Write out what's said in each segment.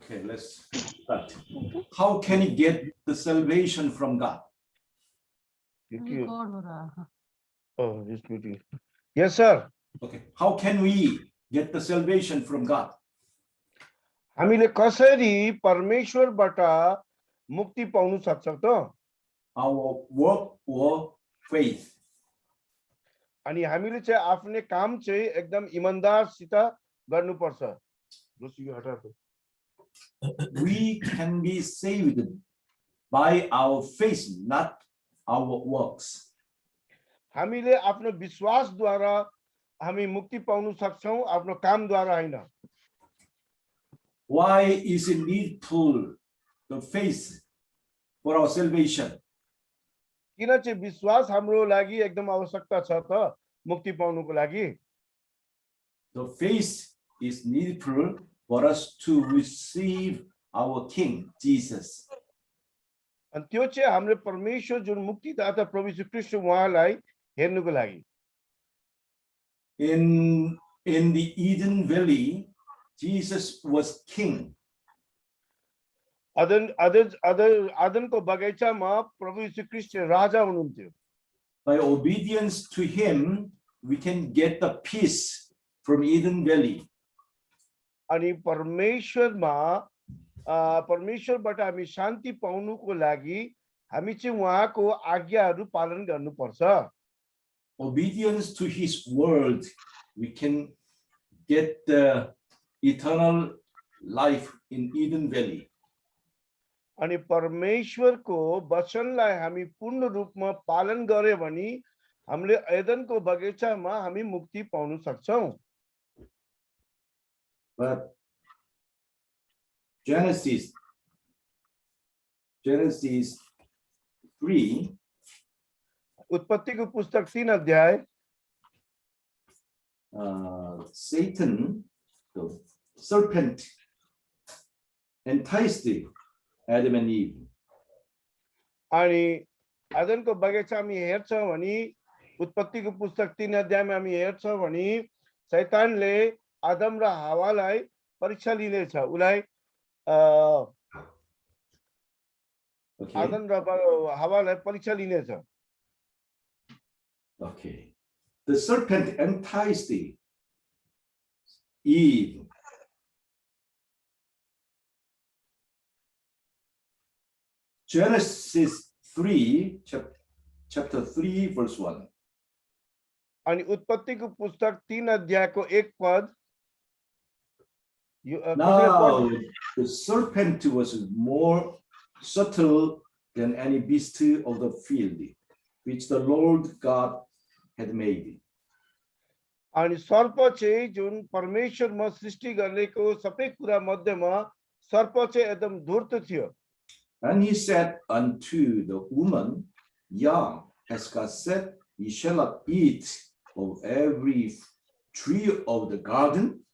Okay, let's start. How can you get the salvation from God? Oh, this meeting. Yes, sir. Okay, how can we get the salvation from God? हामीले कसरी परमेश्वरबाट मुक्ति पाउन सक्छौं त? Our work or faith? अनि हामीले चाहिँ आफ्नो काम चाहिँ एकदम इमानदारसित गर्नुपर्छ. We can be saved by our faith, not our works. हामीले आफ्नो विश्वासद्वारा हामी मुक्ति पाउन सक्छौं, आफ्नो कामद्वारा हैन. Why is it needful the faith for our salvation? किन चाहिँ विश्वास हाम्रो लागि एकदम आवश्यकता छ त मुक्ति पाउनको लागि? The faith is needful for us to receive our King Jesus. अनि त्यो चाहिँ हाम्रो परमेश्वर जुन मुक्तिदाता प्रभु यीशु ख्रीष्ट उहाँलाई हेर्नुको लागि. In the Eden Valley, Jesus was king. आदनको बगैँचामा प्रभु यीशु ख्रीष्ट राजा हुनुहुन्थ्यो. By obedience to him, we can get the peace from Eden Valley. अनि परमेश्वरबाट हामी शान्ति पाउनुको लागि हामी चाहिँ उहाँको आज्ञाहरू पालन गर्नुपर्छ. Obedience to his word, we can get the eternal life in Eden Valley. अनि परमेश्वरको वचनलाई हामी पूर्ण रूपमा पालन गरे भने हामीले एदनको बगैँचामा हामी मुक्ति पाउन सक्छौं. But Genesis 3, उत्पत्तिको पुस्तक 3 अध्याय Satan, the serpent, enticed Adam and Eve. अनि आदनको बगैँचामा हामी हेर्छौं भने उत्पत्तिको पुस्तक 3 अध्यायमा हामी हेर्छौं भने शैतानले आदम र हवालाई परीक्षा लिनेछ. उलाई आदम र हवालाई परीक्षा लिनेछ. Okay. The serpent enticed Eve. Genesis 3, chapter 3, verse 1. अनि उत्पत्तिको पुस्तक 3 अध्यायको 1 पद. Now the serpent was more subtle than any beast of the field, which the Lord God had made. अनि सर्प चाहिँ जुन परमेश्वरमा सृष्टि गरेको सबै कुरा मध्येमा सर्प चाहिँ एकदम धूर्त थियो. And he said unto the woman, "Yeah, as God said, ye shall not eat of every tree of the garden."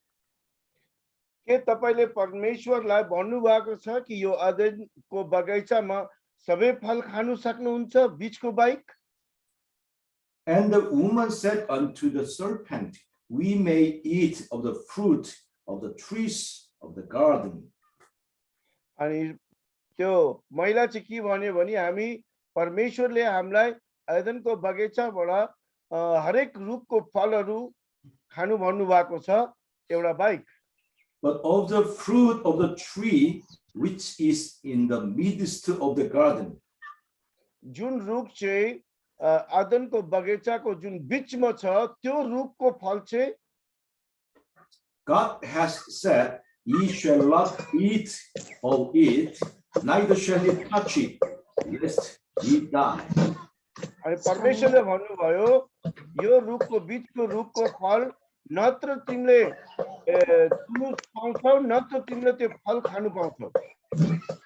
के तपाईले परमेश्वरलाई भन्नु भएको छ कि यो अदनको बगैँचामा सबै फल खानु सक्नुहुन्छ बीचको बाहेक? And the woman said unto the serpent, "We may eat of the fruit of the trees of the garden." अनि त्यो महिला चाहिँ के भन्यो भने हामी परमेश्वरले हामीलाई अदनको बगैँचाबाट हरेक रुखको फलहरू खानु भन्नु भएको छ एउटा बाहेक. But of the fruit of the tree which is in the midst of the garden, जुन रुख चाहिँ आदनको बगैँचाको जुन बीचमा छ त्यो रुखको फल चाहिँ God has said, "Ye shall not eat of it, neither shall ye touch it, lest ye die." अनि परमेश्वरले भन्नुभयो यो रुखको बीचको रुखको फल नत्र तिमीले पाउँछौ नत्र तिमीले त्यो फल खानु पाउँछौ.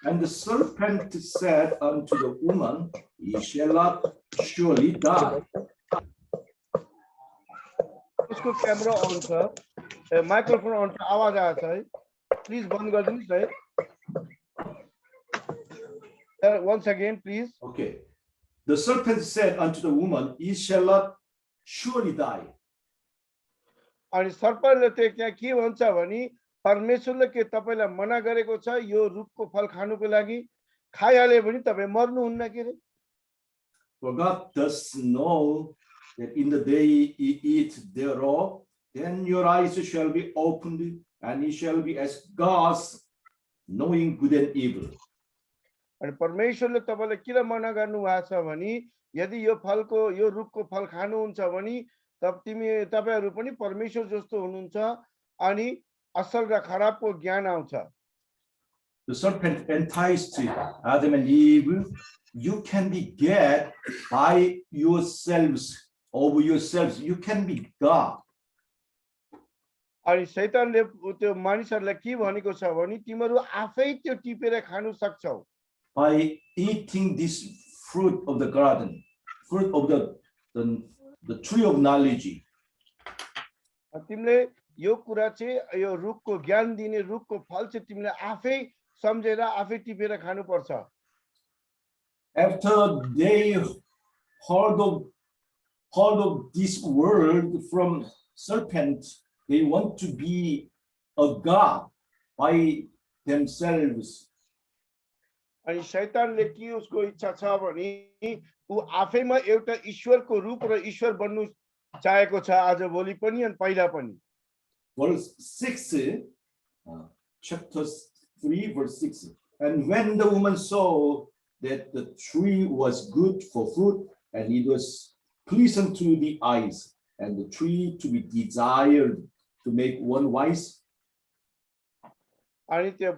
And the serpent said unto the woman, "Ye shall not surely die." उसको क्यामेरा अन छ, माइक्रोफोन अन छ, आवाज आएको छ है, प्लिज बन्द गरिदिनुस् है. Once again, please. Okay. The serpent said unto the woman, "Ye shall not surely die." अनि सर्पले चाहिँ त्यहाँ के भन्छ भने परमेश्वरले के तपाईलाई मना गरेको छ यो रुखको फल खानुको लागि, खाइहाल्यो भने तपाई मर्नुहुन्न के रे? For God does know that in the day ye eat thereof, then your eyes shall be opened, and ye shall be as gods, knowing good and evil. अनि परमेश्वरले तपाईलाई किन मना गर्नु भएको छ भने यदि यो फलको यो रुखको फल खानुहुन्छ भने तपाईहरु पनि परमेश्वर जस्तो हुनुहुन्छ अनि असल र खराबको ज्ञान आउँछ। The serpent enticed Adam and Eve. You can be get by yourselves, over yourselves. You can be God. अनि शैतानले त्यो मानिसहरुलाई के भनेको छ भने तिमीहरु आफै त्यो टिपेर खानु सक्छौ। By eating this fruit of the garden, fruit of the tree of knowledge. तिमीले यो कुरा चाहिँ यो रुखको ज्ञान दिने रुखको फल चाहिँ तिमीले आफै सम्झेर आफै टिपेर खानु पर्छ। After they heard of this word from serpent, they want to be a god by themselves. अनि शैतानले के उसको इच्छा छ भने उ आफैमा एउटा ईश्वरको रूप र ईश्वर बन्नु चाहेको छ आज भोलि पनि अनि पहिला पनि। Verse 6, chapter 3, verse 6. And when the woman saw that the tree was good for fruit, and it was pleasant to the eyes, and the tree to be desired to make one wise. अनि त्यो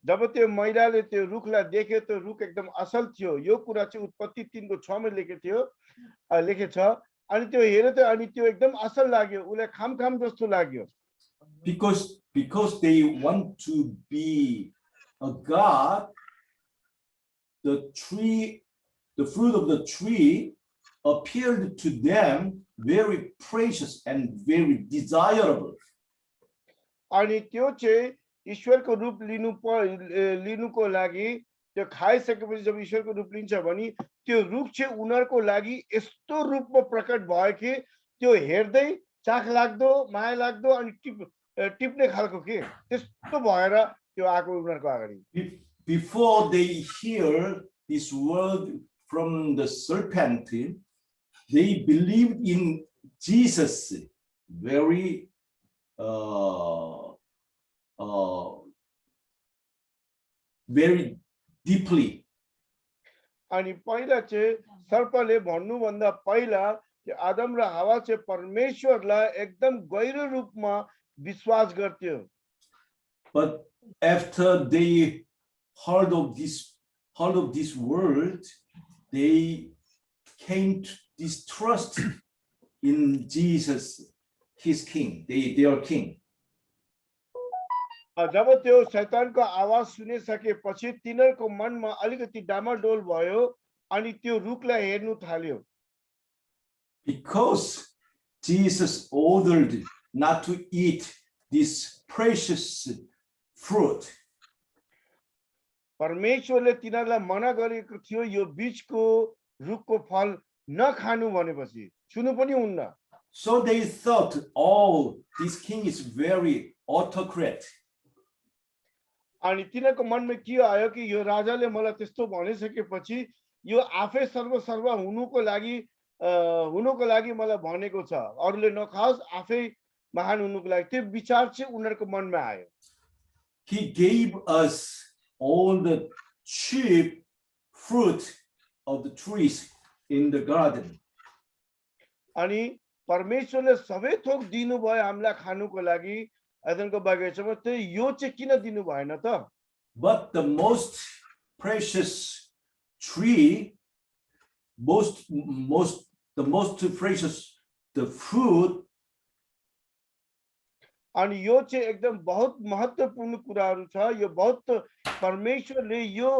जब त्यो महिलाले त्यो रुखलाई देख्यो त्यो रुख एकदम असल थियो यो कुरा चाहिँ उत्पत्ति 3 को 6 मा लेखेछ अनि त्यो हेरे त अनि त्यो एकदम असल लाग्यो उले खाम जस्तो लाग्यो। Because they want to be a god, the fruit of the tree appeared to them very precious and very desirable. अनि त्यो चाहिँ ईश्वरको रूप लिनुको लागि त्यो खाइसकेपछि जब ईश्वरको रूप लिन्छ भने त्यो रुख चाहिँ उनीहरुको लागि यस्तो रूपमा प्रकट भयो कि त्यो हेर्दै चाख लाग्दो माया लाग्दो अनि टिप्ने खालको के त्यस्तो भएर त्यो आको उनीहरुको अगाडि। Before they hear this word from the serpent, they believed in Jesus very very deeply. अनि पहिला चाहिँ सर्पले भन्नु भन्दा पहिला आदम र हवा चाहिँ परमेश्वरलाई एकदम गहिरो रूपमा विश्वास गर्थ्यो। But after they heard of this word, they came to distrust in Jesus, his king, their king. जब त्यो शैतानको आवाज सुनिसकेपछि तिनीहरुको मनमा अलिकति डामाडोल भयो अनि त्यो रुखलाई हेर्नु थाल्यो। Because Jesus ordered not to eat this precious fruit. परमेश्वरले तिनीहरुलाई मना गरेको थियो यो बीचको रुखको फल नखानु भनेपछि छुनु पनि हुन्न। So they thought, oh, this king is very autocrat. अनि तिनीहरुको मनमा के आयो कि यो राजाले मलाई त्यस्तो भनिसकेपछि यो आफै सर्वसर्व हुनुको लागि मलाई भनेको छ अरूले नखाओस् आफै महान हुनुको लागि त्यो विचार चाहिँ उनीहरुको मनमा आयो। He gave us all the cheap fruit of the trees in the garden. अनि परमेश्वरले सबै थोक दिनु भयो हामीलाई खानुको लागि एदनको बगैँचामा त्यो यो चाहिँ किन दिनु भएन त? But the most precious tree, the most precious the fruit. अनि यो चाहिँ एकदम बहुत महत्त्वपूर्ण कुराहरु छ यो बहुत परमेश्वरले यो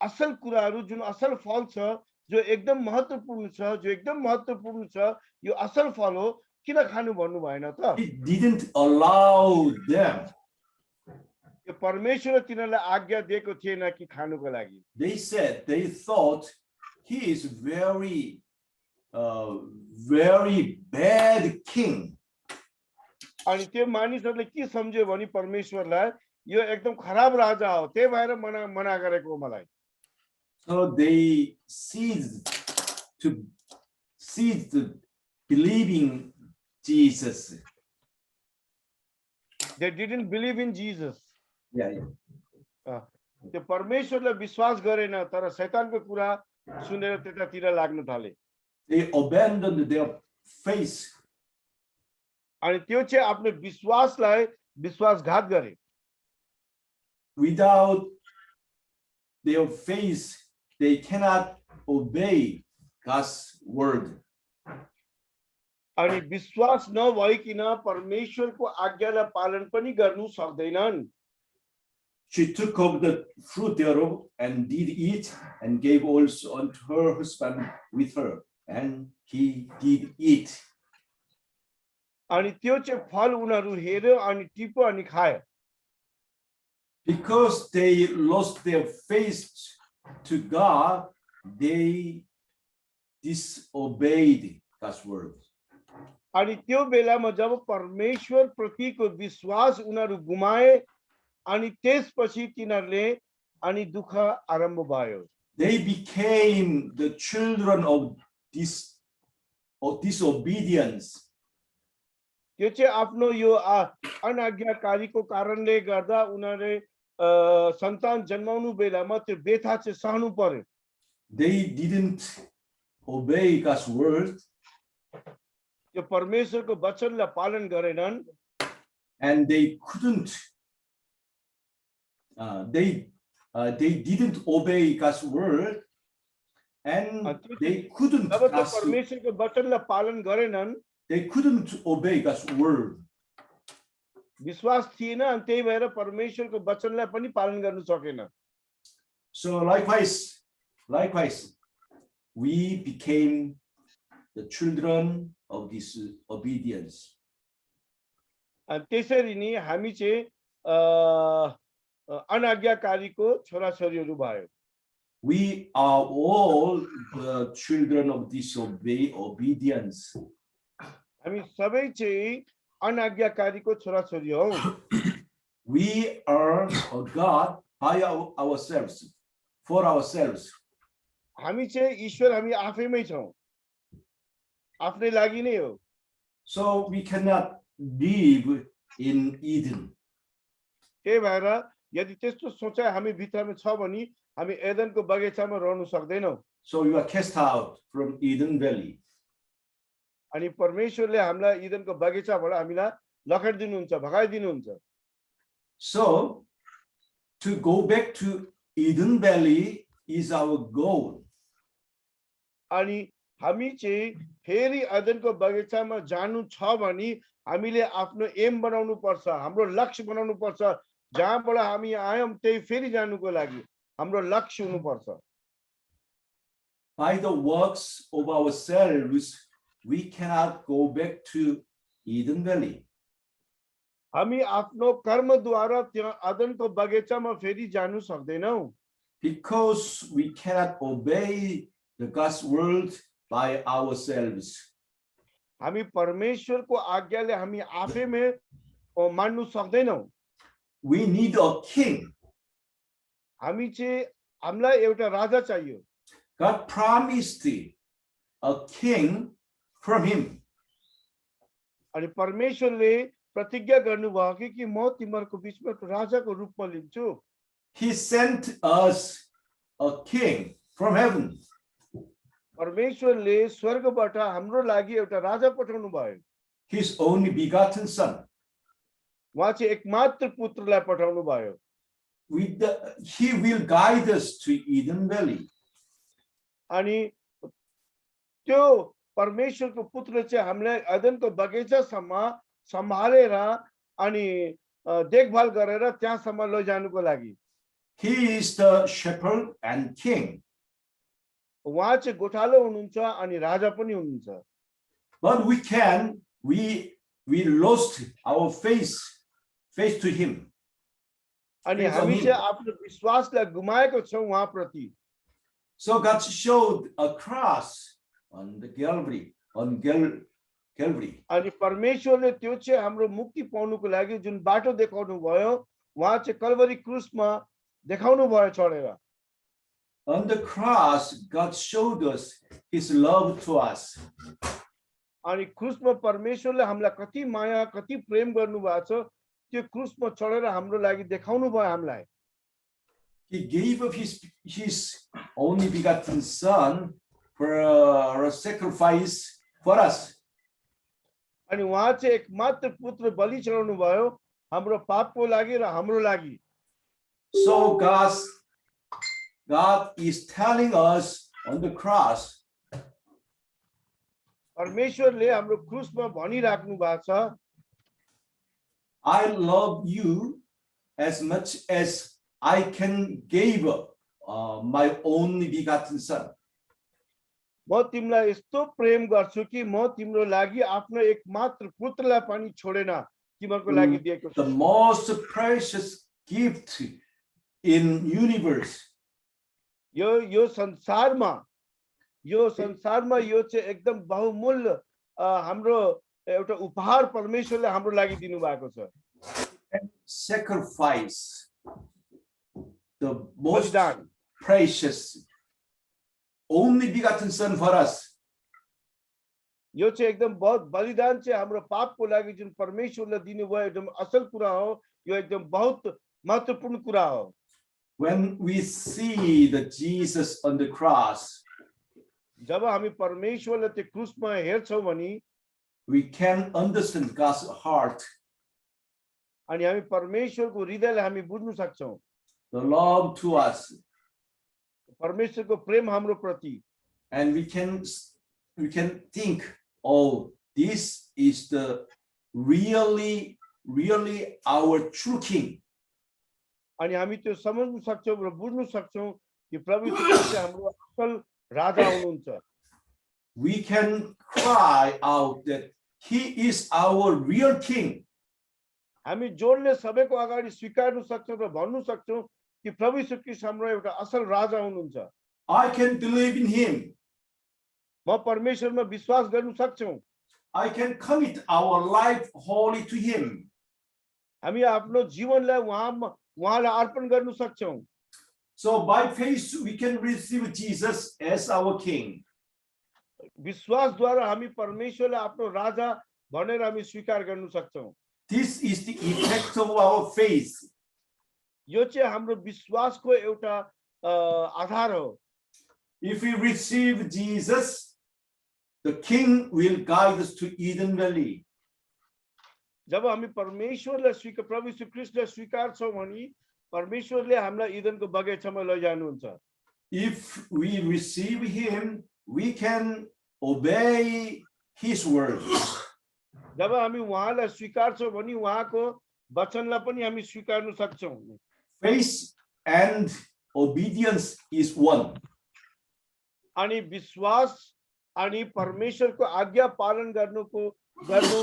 असल कुराहरु जुन असल फल छ जो एकदम महत्त्वपूर्ण छ जो एकदम महत्त्वपूर्ण छ यो असल फल हो किन खानु भन्नु भएन त? It didn't allow them. यो परमेश्वरले तिनीहरुलाई आज्ञा दिएको थिएन कि खानुको लागि। They thought he is very bad king. अनि त्यो मानिसहरूले के सम्झ्यो भने परमेश्वरलाई यो एकदम खराब राजा हो, त्यही भएर मना गरेको हो मलाई। So they ceased believing Jesus. They didn't believe in Jesus. Yeah, yeah. त्यो परमेश्वरलाई विश्वास गरेन, तर शैतानको कुरा सुनेर त्यतातिर लाग्न थाले। They abandoned their faith. अनि त्यो चाहिँ आफ्नो विश्वासलाई विश्वासघात गरे। Without their faith, they cannot obey God's word. अनि विश्वास नभइकिन परमेश्वरको आज्ञालाई पालन पनि गर्नु सक्दैनन्। She took of the fruit thereof and did eat, and gave also unto her husband with her, and he did eat. अनि त्यो चाहिँ फल उनीहरू हेर्यो अनि टिप्यो अनि खायो। Because they lost their faith to God, they disobeyed God's word. अनि त्यो बेलामा जब परमेश्वर प्रतिको विश्वास उनीहरू गुमाए अनि त्यसपछि तिनीहरूले अनि दुःख आरम्भ भयो। They became the children of disobedience. त्यो चाहिँ आफ्नो यो अनाज्ञाकारीको कारणले गर्दा उनीहरूले सन्तान जन्माउनु बेलामा त्यो व्यथा चाहिँ सहनु पर्यो। They didn't obey God's word. त्यो परमेश्वरको वचनलाई पालन गरेनन्। And they couldn't. They didn't obey God's word, and they couldn't. जब त्यो परमेश्वरको वचनलाई पालन गरेनन्, They couldn't obey God's word. विश्वास थिएन अनि त्यही भएर परमेश्वरको वचनलाई पनि पालन गर्न सकेन। So likewise, we became the children of disobedience. अनि त्यसरी नै हामी चाहिँ अनाज्ञाकारीको छोराछोरीहरू भयो। We are all the children of disobedience. हामी सबै चाहिँ अनाज्ञाकारीको छोराछोरी हौ। We are of God by ourselves, for ourselves. हामी चाहिँ ईश्वर हामी आफैमै छौं, आफ्नै लागि नै हो। So we cannot live in Eden. त्यही भएर यदि त्यस्तो सोचाइ हामी भित्रमा छ भने हामी एदनको बगैँचामा रहनु सक्दैनौं। So you are cast out from Eden Valley. अनि परमेश्वरले हामीलाई ईदनको बगैँचाबाट हामीलाई लखेट्दिनुहुन्छ, भगाइदिनुहुन्छ। So to go back to Eden Valley is our goal. अनि हामी चाहिँ फेरि एदनको बगैँचामा जानु छ भने हामीले आफ्नो एम बनाउनु पर्छ, हाम्रो लक्ष्य बनाउनु पर्छ। जहाँबाट हामी आयौं त्यही फेरि जानुको लागि हाम्रो लक्ष्य हुनु पर्छ। By the works of ourselves, we cannot go back to Eden Valley. हामी आफ्नो कर्मद्वारा त्यो एदनको बगैँचामा फेरि जानु सक्दैनौं। Because we cannot obey the God's word by ourselves. हामी परमेश्वरको आज्ञाले हामी आफैमै मान्नु सक्दैनौं। We need a king. हामी चाहिँ हामीलाई एउटा राजा चाहियो। God promised a king from him. अनि परमेश्वरले प्रतिज्ञा गर्नुभयो कि म तिमीहरूको बीचमा एउटा राजाको रूपमा लिन्छु। He sent us a king from heaven. परमेश्वरले स्वर्गबाट हाम्रो लागि एउटा राजा पठाउनु भयो। His only begotten son. उहाँ चाहिँ एकमात्र पुत्रलाई पठाउनु भयो। He will guide us to Eden Valley. अनि त्यो परमेश्वरको पुत्रले चाहिँ हामीलाई एदनको बगैँचासम्म सम्हालेर अनि देखभाल गरेर त्यहाँसम्म लैजानुको लागि। He is the shepherd and king. उहाँ चाहिँ गोठालो हुनुहुन्छ अनि राजा पनि हुनुहुन्छ। But we lost our faith to him. अनि हामी चाहिँ आफ्नो विश्वासलाई गुमाएको छौं उहाँ प्रति। So God showed a cross on the Calvary, on Calvary. अनि परमेश्वरले त्यो चाहिँ हाम्रो मुक्ति पाउनुको लागि जुन बाटो देखाउनु भयो उहाँ चाहिँ कल्वरी क्रुसमा देखाउनु भयो चढेर। On the cross, God showed us his love to us. अनि क्रुसमा परमेश्वरले हामीलाई कति माया कति प्रेम गर्नु भएको छ त्यो क्रुसमा चढेर हाम्रो लागि देखाउनु भयो हामीलाई। He gave up his only begotten son for a sacrifice for us. अनि उहाँ चाहिँ एकमात्र पुत्र बलि चढाउनु भयो हाम्रो पापको लागि र हाम्रो लागि। So God is telling us on the cross, परमेश्वरले हाम्रो क्रुसमा भनिराख्नु भएको छ, I love you as much as I can give my only begotten son. म तिमीलाई यस्तो प्रेम गर्छु कि म तिम्रो लागि आफ्नो एकमात्र पुत्रलाई पनि छोडेन तिमीहरूको लागि दिएको The छु। most precious gift in universe. यो संसारमा यो चाहिँ एकदम बहुमूल्य हाम्रो एउटा उपहार परमेश्वरले हाम्रो लागि दिनु भएको छ। Sacrifice, the most बलिदान, precious only begotten son for us. यो चाहिँ एकदम बहुत बलिदान चाहिँ हाम्रो पापको लागि जुन परमेश्वरले दिनुभयो एकदम असल कुरा हो, यो एकदम बहुत महत्त्वपूर्ण कुरा हो। When we see the Jesus on the cross, जब हामी परमेश्वरले त्यो क्रुसमा हेर्छौँ भने we can understand God's heart, अनि हामी परमेश्वरको हृदयलाई हामी बुझ्न सक्छौँ, the love to us, परमेश्वरको प्रेम हाम्रो प्रति। and we can think, oh, this is the really our true king. अनि हामी त्यो समझ्न सक्छौँ र बुझ्न सक्छौँ कि प्रभु यीशु ख्रीष्ट हाम्रो असल राजा हुनुहुन्छ। We can cry out that he is our real king. हामी जोडले सबैको अगाडि स्वीकार्न सक्छौँ र भन्नु सक्छौँ कि प्रभु यीशु ख्रीष्ट हाम्रो एउटा असल राजा हुनुहुन्छ। I can believe in him. म परमेश्वरमा विश्वास गर्न सक्छौँ। I can commit our life wholly to him. हामी आफ्नो जीवनलाई उहाँलाई अर्पण गर्न सक्छौँ। So by faith we can receive Jesus as our king. विश्वासद्वारा हामी परमेश्वरलाई आफ्नो राजा भनेर हामी स्वीकार गर्न सक्छौँ। This is the effect of our faith. यो चाहिँ हाम्रो विश्वासको एउटा आधार हो। If we receive Jesus, the king will guide us to Eden Valley. जब हामी परमेश्वरलाई स्वीकार प्रभु यीशु ख्रीष्टलाई स्वीकार्छौँ भने परमेश्वरले हामीलाई इदनको बगैँचामा लैजानुहुन्छ। If we receive him, we can obey his word. जब हामी उहाँलाई स्वीकार्छौँ भने उहाँको वचनलाई पनि हामी स्वीकार्न सक्छौँ। Faith and obedience is one. अनि विश्वास अनि परमेश्वरको आज्ञा पालन गर्नु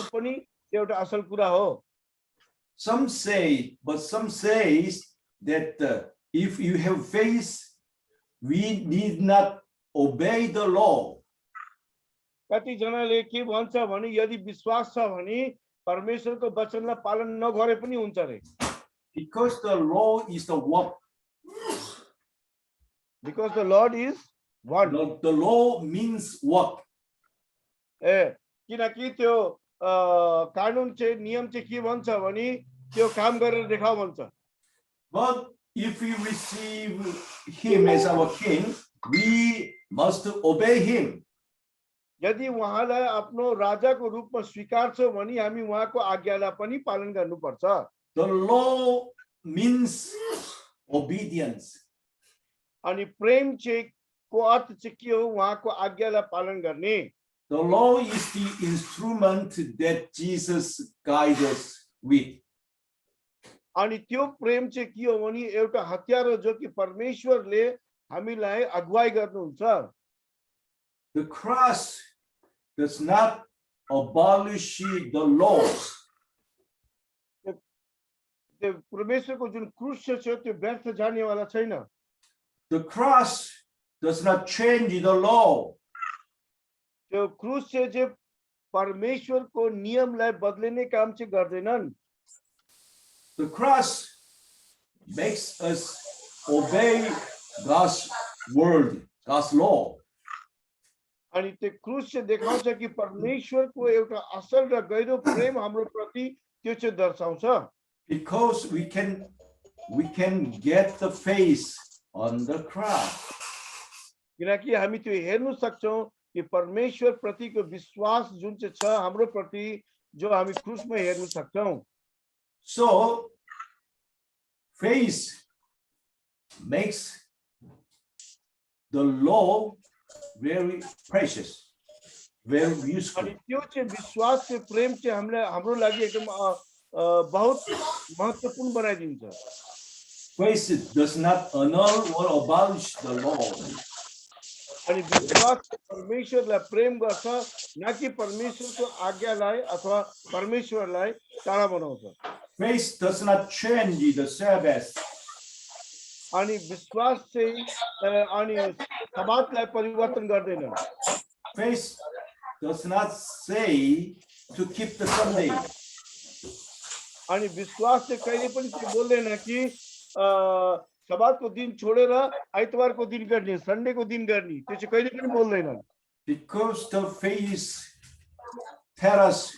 पनि एउटा असल कुरा हो। Some say that if you have faith, we need not obey the law. कति जनाले के भन्छ भने यदि विश्वास छ भने परमेश्वरको वचनलाई पालन नगरे पनि हुन्छ रे। Because the law is the work. Because the Lord is one. The law means work. किनकि त्यो कानुन चाहिँ नियम चाहिँ के भन्छ भने त्यो काम गरेर देखाऊ भन्छ। But if we receive him as our king, we must obey him. यदि उहाँलाई आफ्नो राजाको रूपमा स्वीकार्छौँ भने हामी उहाँको आज्ञालाई पनि पालन गर्नुपर्छ। The law means obedience. अनि प्रेम चाहिँ को अर्थ चाहिँ के हो उहाँको आज्ञालाई पालन गर्ने। The law is the instrument that Jesus guides us with. अनि त्यो प्रेम चाहिँ के हो भने एउटा हतियार हो जो कि परमेश्वरले हामीलाई अगुवाई गर्नुहुन्छ। The cross does not abolish the laws. त्यो परमेश्वरको जुन क्रुस छ त्यो व्यर्थ जानेवाला छैन। The cross does not change the law. त्यो क्रुस चाहिँ परमेश्वरको नियमलाई बदलिने काम चाहिँ गर्दैनन्। The cross makes us obey God's word, God's law. अनि त्यो क्रुस चाहिँ देखाउँछ कि परमेश्वरको एउटा असल र गहिरो प्रेम हाम्रो प्रति त्यो चाहिँ दर्शाउँछ। Because we can get the face on the cross. किनकि हामी त्यो हेर्न सक्छौं कि परमेश्वर प्रतिको विश्वास जुन चाहिँ छ हाम्रो प्रति जो हामी क्रुसमा हेर्न सक्छौं। So faith makes the law very precious, very useful. अनि त्यो चाहिँ विश्वास चाहिँ प्रेम चाहिँ हामीलाई हाम्रो लागि एकदम बहुत महत्त्वपूर्ण बनाइदिन्छ। Faith does not annul or abolish the law. अनि विश्वास परमेश्वरलाई प्रेम गर्छ न कि परमेश्वरको आज्ञालाई अथवा परमेश्वरलाई टाढा बनाउँछ। Faith does not change the Sabbath. अनि विश्वास चाहिँ अनि सब्बातलाई परिवर्तन गर्दैन। Faith does not say to keep the Sunday. अनि विश्वास चाहिँ कहिले पनि त्यो बोल्दैन कि सब्बातको दिन छोडेर आइतबारको दिन गर्ने, सन्डेको दिन गर्ने, त्यो चाहिँ कहिले पनि बोल्दैन। Because the faith tells us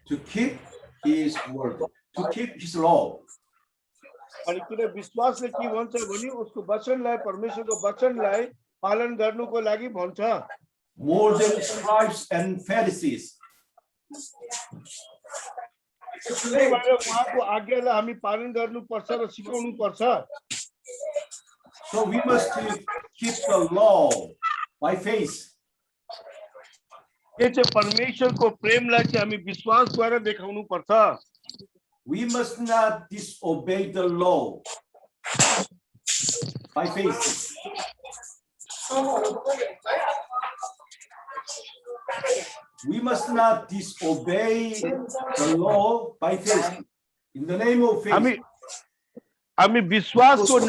to keep His word, to keep His law. अनि किन विश्वासले के भन्छ भने उसको वचनलाई परमेश्वरको वचनलाई पालन गर्नुको लागि भन्छ। More than scribes and Pharisees. उहाँको आज्ञालाई हामी पालन गर्नुपर्छ र सिकाउनु पर्छ। So we must keep the law by faith. यो चाहिँ परमेश्वरको प्रेमलाई चाहिँ हामी विश्वासद्वारा देखाउनु पर्छ। We must not disobey the law by faith. We must not disobey the law by faith. In the name of faith. हामी विश्वासको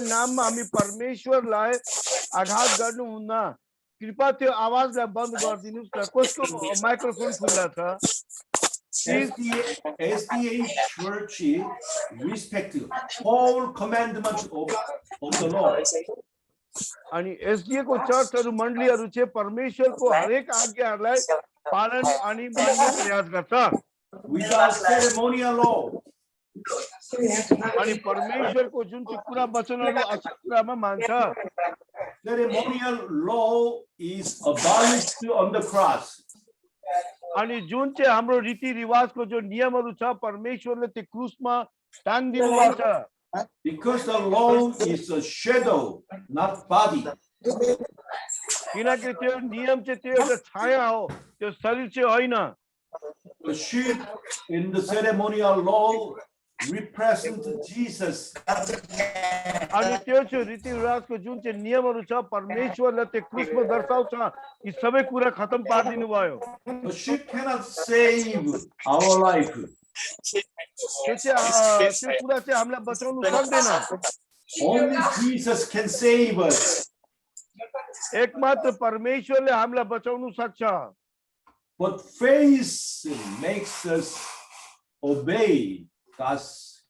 नाममा हामी परमेश्वरलाई आघात गर्नुहुन्न। कृपया त्यो आवाजलाई बन्द गरिदिनुस् न। कसको माइक्रोफोन खुल्ला छ? SDA Church respect all commandments of the Lord. अनि एसडीए को चर्चहरु मण्डलीहरु चाहिँ परमेश्वरको हरेक आज्ञाहरुलाई पालन अनि मान्ने प्रयास गर्छ। Without ceremonial law. अनि परमेश्वरको जुन चाहिँ कुरा वचनहरु असल कुरामा मान्छ। Ceremonial law is abolished on the cross. अनि जुन चाहिँ हाम्रो रीतिरिवाजको जो नियमहरु छ परमेश्वरले त्यो क्रुसमा टाङ्दिनु भएको छ। Because the law is a shadow, not body. किनकि त्यो नियम चाहिँ त्यो एउटा छाया हो, त्यो शरीर चाहिँ होइन। The sheep in the ceremonial law represent Jesus. अनि त्यो चाहिँ रीतिरिवाजको जुन चाहिँ नियमहरु छ परमेश्वरले त्यो क्रुसमा दर्शाउँछ। यी सबै कुरा खतम पार्दिनु भयो। The sheep cannot save our life. त्यो कुरा चाहिँ हामीलाई बचाउन सक्दैन। Only Jesus can save us. एकमात्र परमेश्वरले हामीलाई बचाउन सक्छ। But faith makes us obey God's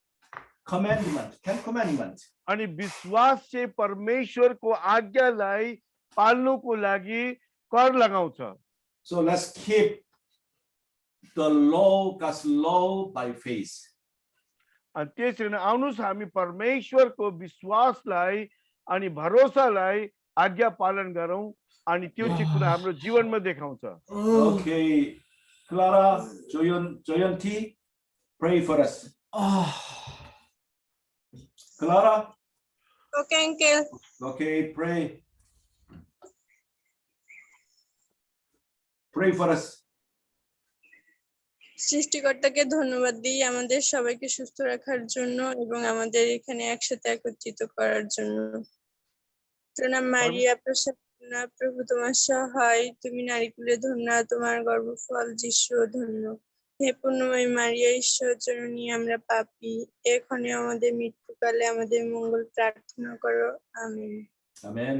commandment, 10 commandments. अनि विश्वास चाहिँ परमेश्वरको आज्ञालाई पाल्नुको लागि कर लगाउँछ। So let's keep the law, God's law by faith. अनि त्यसैले आउनुस् हामी परमेश्वरको विश्वासलाई अनि भरोसालाई आज्ञा पालन गरौँ अनि त्यो चाहिँ कुरा हाम्रो जीवनमा देखाउँछ। Okay, Clara, Joyanti, pray for us. Clara? Okay, Uncle. Okay, pray. Pray for us. সৃষ্টিকর্তাকে ধন্যবাদ দিই আমাদের সবাইকে সুস্থ রাখার জন্য এবং আমাদের এখানে একসাথে একত্রিত করার জন্য। প্রণাম মারিয়া, প্রসন্না, প্রভু তোমার সহায়, তুমি নারীকুলে ধন্য, তোমার গর্ভফল যিশু ধন্য। হে পূর্ণময়ী মারিয়া, ঈশ্বর জননী, আমরা পাপী, এখনো আমাদের মৃত্যুকালে আমাদের মঙ্গল প্রার্থনা করো। Amen. Amen.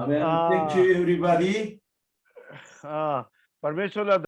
Amen. Thank you, everybody. परमेश्वरलाई